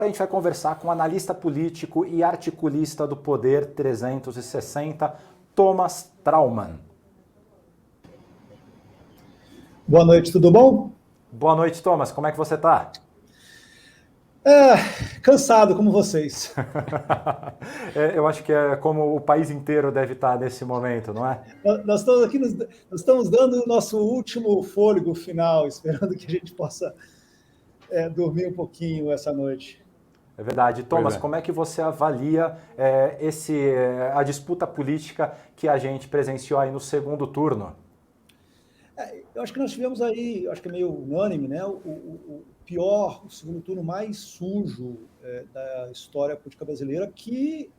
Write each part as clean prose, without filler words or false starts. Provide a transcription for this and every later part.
A gente vai conversar com o analista político e articulista do Poder 360, Thomas Traumann. Boa noite, tudo bom? Boa noite, Thomas. Como é que você está? Cansado como vocês. Eu acho que é como o país inteiro deve estar nesse momento, não é? Nós estamos aqui, nós estamos dando o nosso último fôlego final, esperando que a gente possa dormir um pouquinho essa noite. É verdade. Thomas, como é que você avalia a disputa política que a gente presenciou aí no segundo turno? Eu acho que nós tivemos aí, acho que é meio unânime, né? O segundo turno mais sujo da história política brasileira, que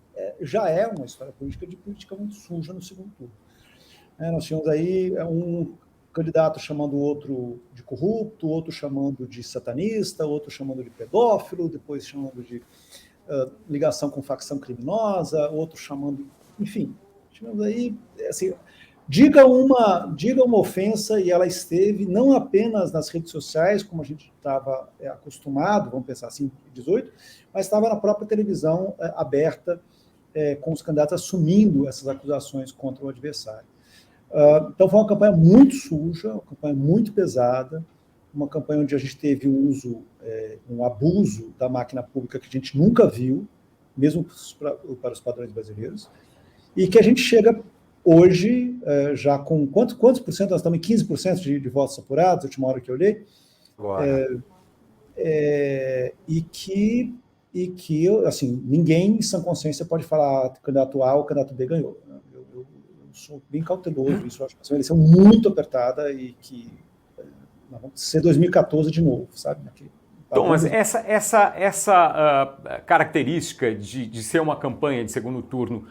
já é uma história política muito suja no segundo turno. Nós tínhamos aí um candidato chamando o outro de corrupto, outro chamando de satanista, outro chamando de pedófilo, depois chamando de ligação com facção criminosa, outro chamando... Enfim, tivemos aí... Assim, diga uma ofensa, e ela esteve não apenas nas redes sociais, como a gente estava acostumado, vamos pensar assim, em 18, mas estava na própria televisão aberta, com os candidatos assumindo essas acusações contra o adversário. Então foi uma campanha muito suja, uma campanha muito pesada, uma campanha onde a gente teve um abuso da máquina pública que a gente nunca viu, mesmo para os padrões brasileiros, e que a gente chega hoje, já com quantos por cento? Nós estamos em 15% de votos apurados, a última hora que eu olhei. E que, assim, ninguém em sã consciência pode falar candidato A ou candidato B ganhou. Eu sou bem cauteloso, isso eu acho que é uma eleição muito apertada e que nós vamos ser 2014 de novo, sabe? Thomas, essa característica de ser uma campanha de segundo turno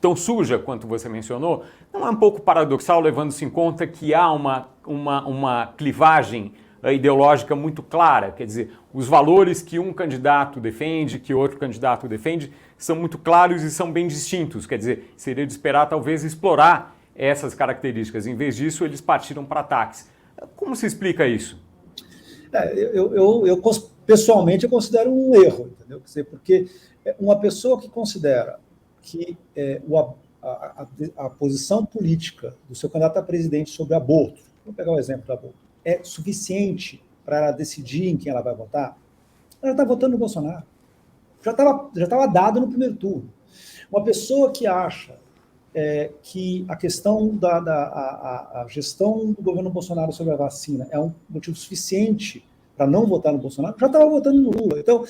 tão suja quanto você mencionou, não é um pouco paradoxal, levando-se em conta que há uma clivagem ideológica muito clara? Quer dizer, os valores que um candidato defende, que outro candidato defende, são muito claros e são bem distintos. Quer dizer, seria de esperar talvez explorar essas características. Em vez disso, eles partiram para ataques. Como se explica isso? Eu pessoalmente, eu considero um erro, entendeu? Quer dizer, porque uma pessoa que considera que a posição política do seu candidato a presidente sobre aborto, vou pegar o exemplo do aborto, é suficiente para ela decidir em quem ela vai votar, ela está votando no Bolsonaro. Já estava dado no primeiro turno. Uma pessoa que acha que a questão a gestão do governo Bolsonaro sobre a vacina é um motivo suficiente para não votar no Bolsonaro, já estava votando no Lula. Então,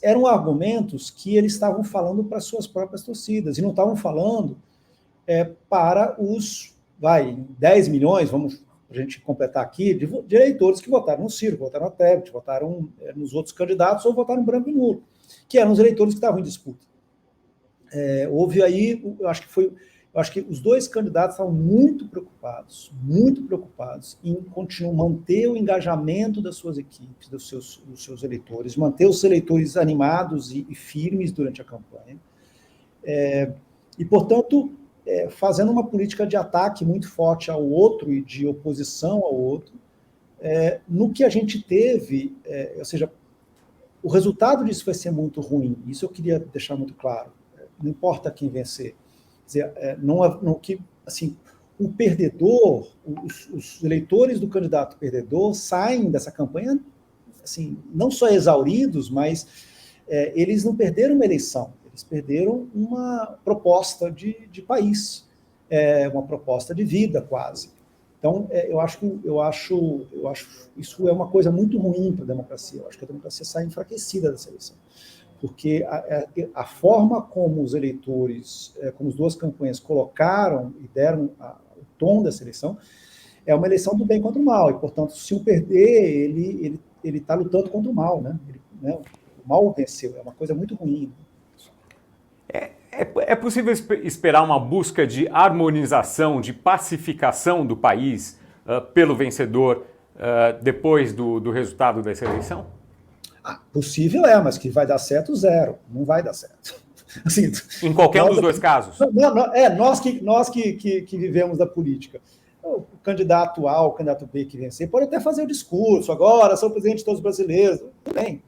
eram argumentos que eles estavam falando para suas próprias torcidas, e não estavam falando para os 10 milhões, vamos a gente completar aqui, de eleitores que votaram no Ciro, votaram na Tebet, votaram nos outros candidatos ou votaram branco e nulo, que eram os eleitores que estavam em disputa. Houve aí, eu acho que os dois candidatos estavam muito preocupados em manter o engajamento das suas equipes, dos seus eleitores, manter os eleitores animados e firmes durante a campanha. E, portanto, fazendo uma política de ataque muito forte ao outro e de oposição ao outro, no que a gente teve, ou seja, o resultado disso vai ser muito ruim, isso eu queria deixar muito claro, não importa quem vencer. Quer dizer, assim, o perdedor, os eleitores do candidato perdedor saem dessa campanha, assim, não só exauridos, mas eles não perderam uma eleição, eles perderam uma proposta de país, uma proposta de vida, quase. Então, eu acho isso é uma coisa muito ruim para a democracia. Eu acho que a democracia sai enfraquecida dessa eleição, porque a forma como os eleitores, como as duas campanhas colocaram e deram o tom dessa eleição, é uma eleição do bem contra o mal, e, portanto, se o perder, ele está lutando contra o mal, né? O mal venceu, é uma coisa muito ruim. É possível esperar uma busca de harmonização, de pacificação do país pelo vencedor depois do resultado dessa eleição? Possível mas que vai dar certo, zero. Não vai dar certo. Assim, em qualquer dos dois casos? Nós que vivemos da política. o candidato A, o candidato B que vencer, pode até fazer o discurso, agora sou o presidente de todos os brasileiros, tudo bem.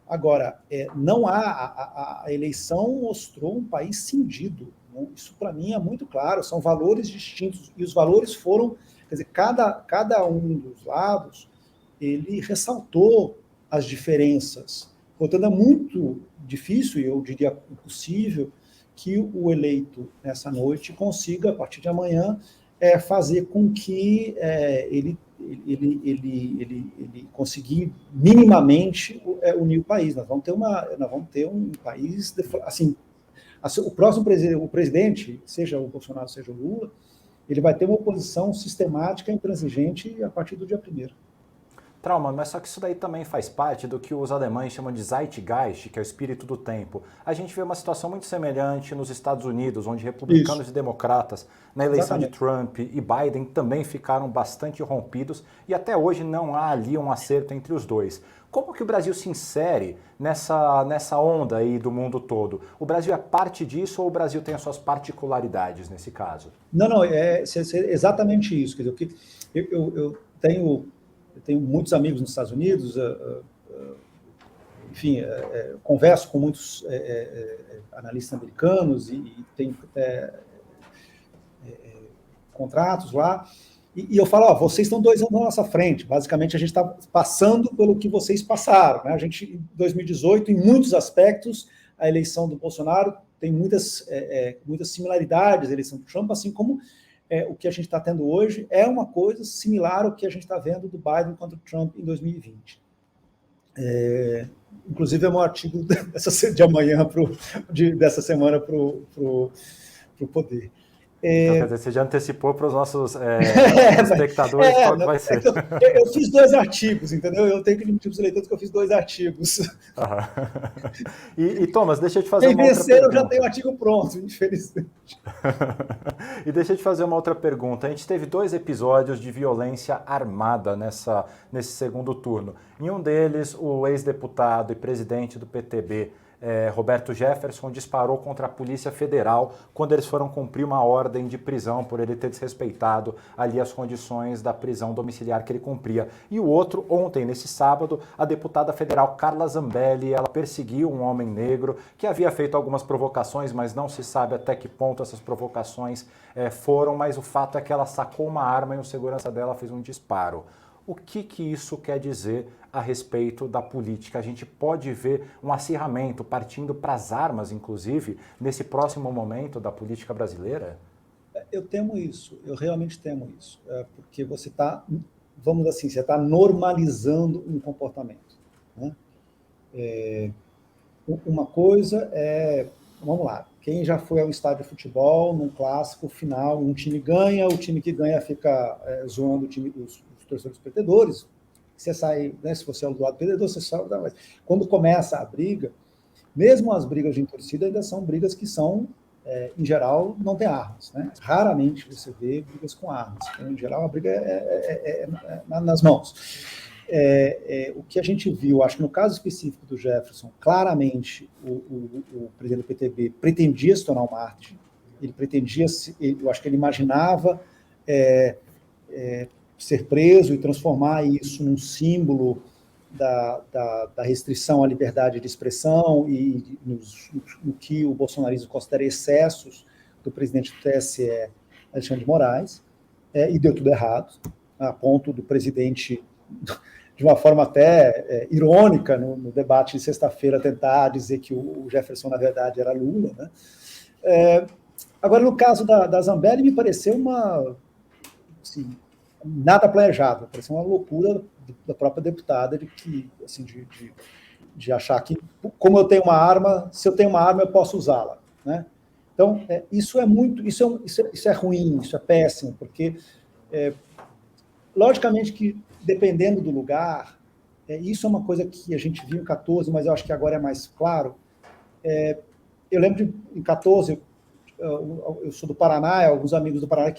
Agora, não há, a eleição mostrou um país cindido. Isso, para mim, é muito claro. São valores distintos. E os valores foram... Quer dizer, cada um dos lados, ele ressaltou as diferenças. Portanto, é muito difícil, e eu diria impossível, que o eleito, nessa noite, consiga, a partir de amanhã, fazer com que ele conseguir minimamente unir o país. Nós vamos ter um país, assim, o próximo presidente, seja o Bolsonaro, seja o Lula, ele vai ter uma oposição sistemática, intransigente a partir do dia 1º. Trauma, mas só que isso daí também faz parte do que os alemães chamam de Zeitgeist, que é o espírito do tempo. A gente vê uma situação muito semelhante nos Estados Unidos, onde republicanos e democratas, na eleição de Trump e Biden, também ficaram bastante rompidos e até hoje não há ali um acerto entre os dois. Como que o Brasil se insere nessa onda aí do mundo todo? O Brasil é parte disso ou o Brasil tem as suas particularidades nesse caso? Não, é exatamente isso. Quer dizer, eu tenho muitos amigos nos Estados Unidos, enfim, converso com muitos analistas americanos e tenho contratos lá, e eu falo, vocês estão 2 anos na nossa frente, basicamente a gente está passando pelo que vocês passaram, né? A gente, em 2018, em muitos aspectos, a eleição do Bolsonaro tem muitas similaridades à eleição do Trump, assim como o que a gente está tendo hoje é uma coisa similar ao que a gente está vendo do Biden contra o Trump em 2020. Inclusive, é um artigo de amanhã, dessa semana, para o Poder. Então, quer dizer, você já antecipou para os nossos espectadores qual que vai ser. Eu fiz 2 artigos, entendeu? Eu tenho que admitir para os leitores que eu fiz 2 artigos. E Thomas, deixa eu te fazer uma outra pergunta. Eu já tenho o artigo pronto, infelizmente. E deixa eu te fazer uma outra pergunta. A gente teve 2 episódios de violência armada nesse segundo turno. Em um deles, o ex-deputado e presidente do PTB, Roberto Jefferson, disparou contra a Polícia Federal quando eles foram cumprir uma ordem de prisão por ele ter desrespeitado ali as condições da prisão domiciliar que ele cumpria. E o outro, ontem, nesse sábado, a deputada federal Carla Zambelli, ela perseguiu um homem negro que havia feito algumas provocações, mas não se sabe até que ponto essas provocações foram, mas o fato é que ela sacou uma arma e o segurança dela fez um disparo. O que isso quer dizer a respeito da política? A gente pode ver um acirramento partindo para as armas, inclusive, nesse próximo momento da política brasileira? Eu temo isso, eu realmente temo isso, porque você está, vamos assim, você está normalizando um comportamento, né? Uma coisa vamos lá, quem já foi ao estádio de futebol, num clássico final, um time ganha, o time que ganha fica zoando os torcedores perdedores. Você sai, né, se você é do lado perdedor, você sai. Mas quando começa a briga, mesmo as brigas de torcida ainda são brigas que são, em geral, não tem armas, né? Raramente você vê brigas com armas. Em geral, a briga é nas mãos. O que a gente viu, acho que no caso específico do Jefferson, claramente o presidente do PTB pretendia se tornar um mártir. Ele pretendia, eu acho que ele imaginava ser preso e transformar isso num símbolo da restrição à liberdade de expressão e no que o bolsonarismo considera excessos do presidente do TSE, Alexandre de Moraes, e deu tudo errado, a ponto do presidente, de uma forma até irônica, no debate de sexta-feira, tentar dizer que o Jefferson, na verdade, era Lula, né? Agora, no caso da Zambelli, me pareceu assim, nada planejado, parece uma loucura da própria deputada de achar que, como eu tenho uma arma, se eu tenho uma arma, eu posso usá-la, né? Então, isso é ruim, isso é péssimo, porque, logicamente que, dependendo do lugar, isso é uma coisa que a gente viu em 14, mas eu acho que agora é mais claro. Eu lembro em 14, eu sou do Paraná, alguns amigos do Paraná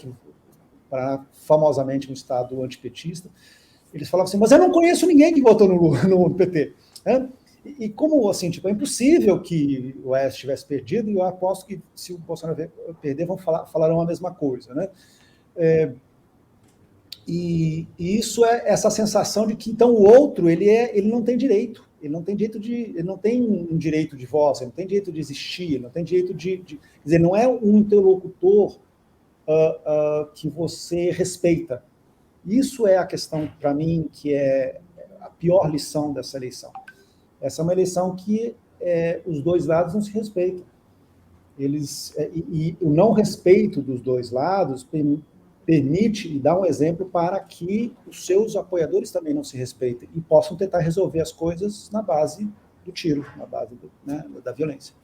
famosamente um estado antipetista, eles falavam assim, mas eu não conheço ninguém que votou no PT. Né? E como, assim, é impossível que o Oeste tivesse perdido, e eu aposto que se o Bolsonaro perder, falarão a mesma coisa. Né? E isso é essa sensação de que então o outro ele não tem direito, ele não tem um direito de voz, ele não tem direito de existir, ele não tem direito quer dizer, não é um interlocutor que você respeita. Isso é a questão para mim que é a pior lição dessa eleição. Essa é uma eleição que os dois lados não se respeitam. E o não respeito dos dois lados permite e dá um exemplo para que os seus apoiadores também não se respeitem e possam tentar resolver as coisas na base do tiro, na base da violência.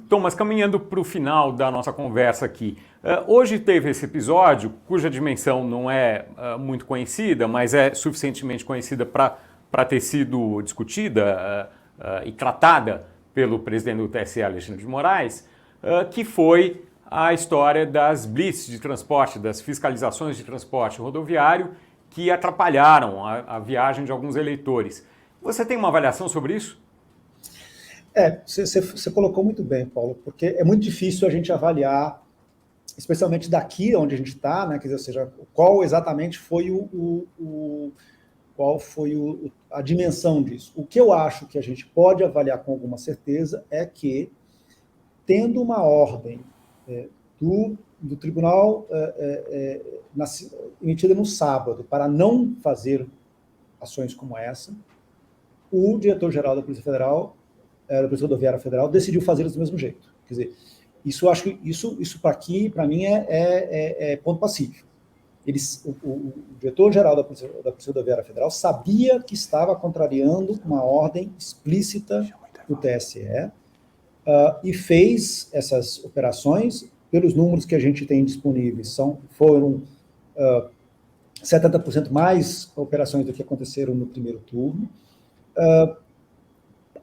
Thomas, caminhando para o final da nossa conversa aqui, hoje teve esse episódio, cuja dimensão não é muito conhecida, mas é suficientemente conhecida para ter sido discutida e tratada pelo presidente do TSE, Alexandre de Moraes, que foi a história das blitz de transporte, das fiscalizações de transporte rodoviário que atrapalharam a viagem de alguns eleitores. Você tem uma avaliação sobre isso? Você colocou muito bem, Paulo, porque é muito difícil a gente avaliar, especialmente daqui onde a gente está, né? Quer dizer, ou seja, qual exatamente foi a dimensão disso. O que eu acho que a gente pode avaliar com alguma certeza é que, tendo uma ordem do tribunal emitida no sábado para não fazer ações como essa, o diretor-geral da Polícia Federal, da Polícia Rodoviária Federal, decidiu fazê-las do mesmo jeito. Quer dizer, acho que isso para mim é ponto pacífico. O diretor-geral da Polícia Rodoviária Federal sabia que estava contrariando uma ordem explícita do TSE e fez essas operações. Pelos números que a gente tem disponíveis, foram 70% mais operações do que aconteceram no primeiro turno.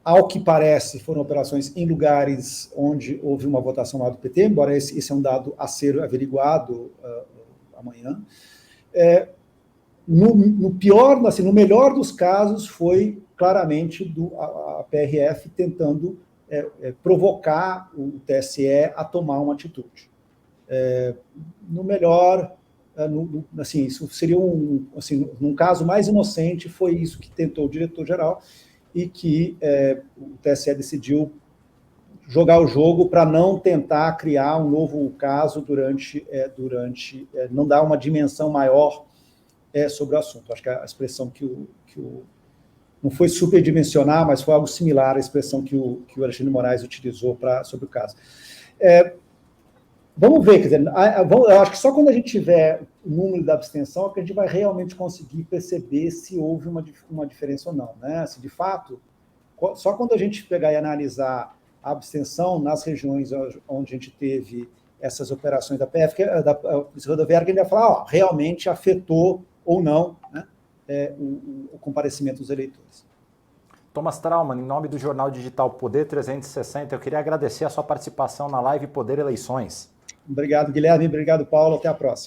Ao que parece, foram operações em lugares onde houve uma votação lá do PT, embora esse é um dado a ser averiguado amanhã. No melhor dos casos, foi claramente a PRF tentando provocar o TSE a tomar uma atitude. No melhor, isso seria num caso mais inocente, foi isso que tentou o diretor-geral e que o TSE decidiu jogar o jogo para não tentar criar um novo caso não dar uma dimensão maior sobre o assunto. Acho que a expressão não foi superdimensionar, mas foi algo similar à expressão que o Alexandre de Moraes utilizou sobre o caso. Vamos ver, quer dizer, eu acho que só quando a gente tiver o número da abstenção é que a gente vai realmente conseguir perceber se houve uma diferença ou não, né? Se de fato, só quando a gente pegar e analisar a abstenção nas regiões onde a gente teve essas operações da PF, da Polícia Rodoviária, que a gente vai falar, realmente afetou ou não, né, o comparecimento dos eleitores. Thomas Traumann, em nome do jornal digital Poder 360, eu queria agradecer a sua participação na live Poder Eleições. Obrigado, Guilherme. Obrigado, Paulo. Até a próxima.